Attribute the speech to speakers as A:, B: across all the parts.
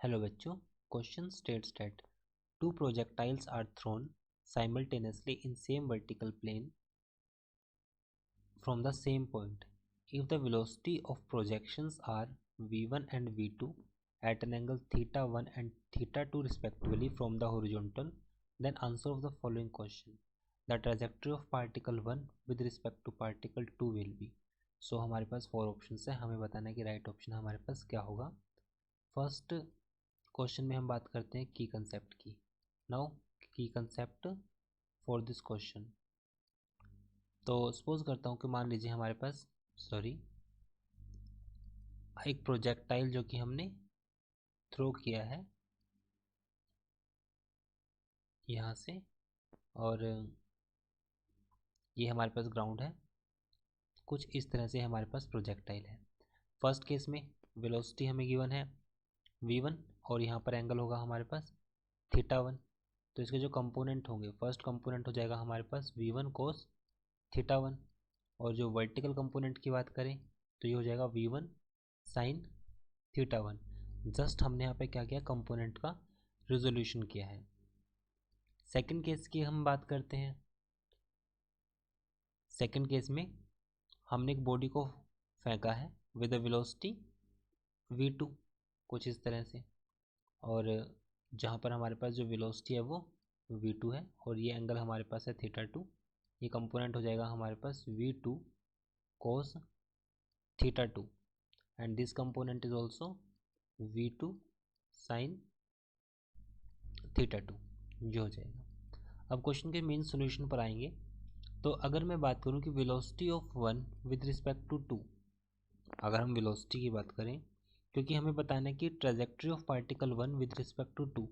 A: Hello बच्चों, question states that two projectiles are thrown simultaneously in same vertical plane from the same point. If the velocity of projections are v1 and v2 at an angle theta 1 and theta 2 respectively from the horizontal, then answer of the following question. The trajectory of particle 1 with respect to particle 2 will be. So हमारे पास 4 option है, हमें बताना है कि right option हमारे पास क्या होगा. First question में हम बात करते हैं की कंसेप्ट की. नाउ की कंसेप्ट फॉर दिस क्वेश्चन. तो सपोज करता हूँ कि मान लीजिए हमारे पास एक प्रोजेक्टाइल जो कि हमने थ्रो किया है यहाँ से, और ये हमारे पास ग्राउंड है. कुछ इस तरह से हमारे पास प्रोजेक्टाइल है. फर्स्ट केस में वेलोसिटी हमें गिवन है v1 और यहाँ पर एंगल होगा हमारे पास थीटा 1. तो इसके जो कंपोनेंट होंगे, फर्स्ट कंपोनेंट हो जाएगा हमारे पास v1 कोस थीटा 1, और जो वर्टिकल कंपोनेंट की बात करें तो ये हो जाएगा v1 साइन थीटा 1. जस्ट हमने यहाँ पे क्या किया, कंपोनेंट का रिजोल्यूशन किया है. सेकंड केस की हम बात करते हैं. सेकंड केस में हमने एक बॉडी को फेंका है विद अ वेलोसिटी v2 कुछ इस तरह से, और जहाँ पर हमारे पास जो वेलोसिटी है वो v2 है और ये एंगल हमारे पास है थीटा 2. ये कंपोनेंट हो जाएगा हमारे पास v2 cos theta 2 and this component is also v2 sine theta 2 जो हो जाएगा. अब क्वेश्चन के मेन सॉल्यूशन पर आएंगे. तो अगर मैं बात करूं कि velocity of 1 with respect to 2, अगर हम वेलोसिटी की बात करें, क्योंकि हमें बताना है कि trajectory of particle 1 with respect to 2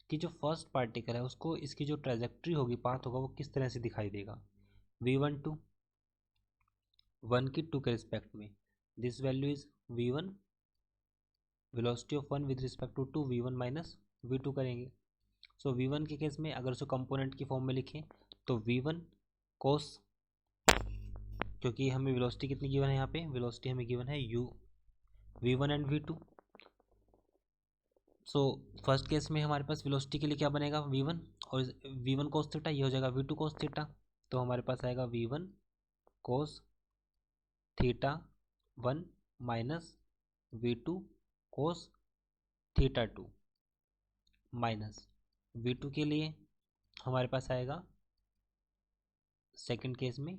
A: कि जो फर्स्ट पार्टिकल है उसको इसकी जो ट्रेजेक्ट्री होगी, पाथ होगा, वो किस तरह से दिखाई देगा. v1 टू 1 की 2 के रिस्पेक्ट में, this value is v1, velocity of 1 with respect to 2 v1 minus v2 करेंगे. सो v1 के केस में अगर उसको कंपोनेंट की फॉर्म में लिखें तो v1 कोस, क्योंकि हमें वेलोसिटी कितनी गिवन है, यहाँ पे वेलोसिटी हमें गिवन है u v1 and v2. So first case में हमारे पास वेलोसिटी के लिए क्या बनेगा, v1 और v1 कोस थीटा, ये हो जाएगा v2 कोस थीटा. तो हमारे पास आएगा v1 cos theta 1 minus v2 cos theta 2 minus v2 के लिए हमारे पास आएगा सेकंड केस में,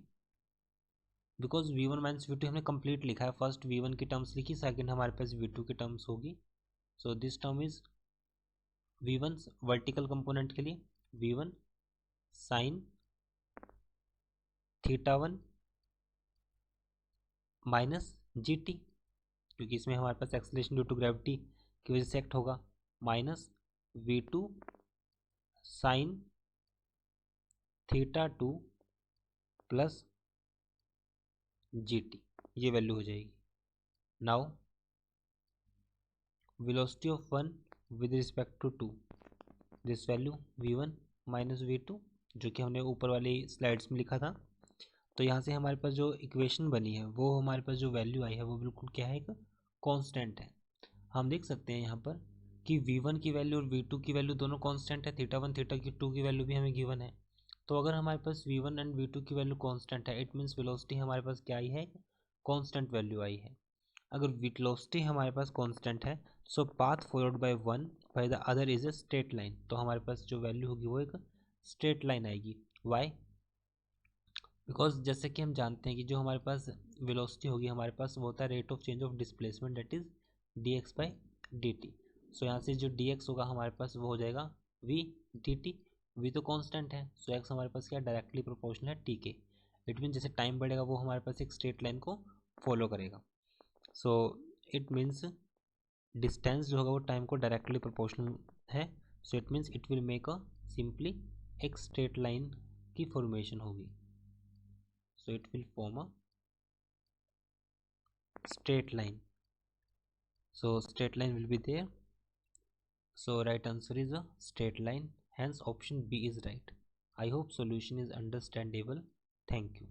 A: बिकॉज v1 माइनस v2 हमने कंप्लीट लिखा है. फर्स्ट v1 की टर्म्स लिखी, सेकंड हमारे पास v2 की टर्म्स होगी. So this term is v1 vertical component के लिए v1 sine theta 1 minus gt, क्योंकि इसमें हमारे पास एक्सेलरेशन ड्यू टू ग्रेविटी की वजह से एक्ट होगा, minus v2 sine theta 2 plus gt, ये वैल्यू हो जाएगी. Now velocity of 1 with respect to 2, this value v1 minus v2, जो कि हमने ऊपर वाली स्लाइड्स में लिखा था. तो यहाँ से हमारे पास जो इक्वेशन बनी है, वो हमारे पास जो वैल्यू आई है वो बिल्कुल क्या है, एक कांस्टेंट है. हम देख सकते हैं यहाँ पर कि v1 की वैल्यू और v2 की वैल्यू दोनों कांस्टेंट है. थीटा 1 थीटा 2 की वैल्यू भी हमें गिवन है. तो अगर हमारे पास v1 एंड v2 की वैल्यू कांस्टेंट है, इट मीन्स वेलोसिटी हमारे पास क्या आई है, कांस्टेंट वैल्यू आई है. अगर वेलोसिटी हमारे पास कांस्टेंट है, so path followed by one by the other is a straight line. तो हमारे पास जो वैल्यू होगी वो एक स्ट्रेट लाइन आएगी. वाई? बिकॉज जैसे कि हम जानते हैं कि जो हमारे पास वेलोसिटी होगी हमारे पास वो होता है rate of change of displacement, that is dx by dt. सो यहाँ से जो dx होगा हमारे पास वो हो जाएगा v dt. v तो कांस्टेंट है, सो x हमारे पास क्या डायरेक्टली प्रोपोर्शनल है t के. इट मीन जैसे टाइम बढ़ेगा वो हमारे पास एक स्ट्रेट लाइन को फॉलो करेगा. सो इट मीन्स डिस्टेंस जो होगा वो टाइम को डायरेक्टली प्रोपोर्शनल है. So it means it will make a simply एक स्ट्रेट लाइन की फॉर्मेशन होगी. So it will form a straight line. So straight line will be there. So right answer is a straight line. Hence option B is right. I hope solution is understandable. Thank you.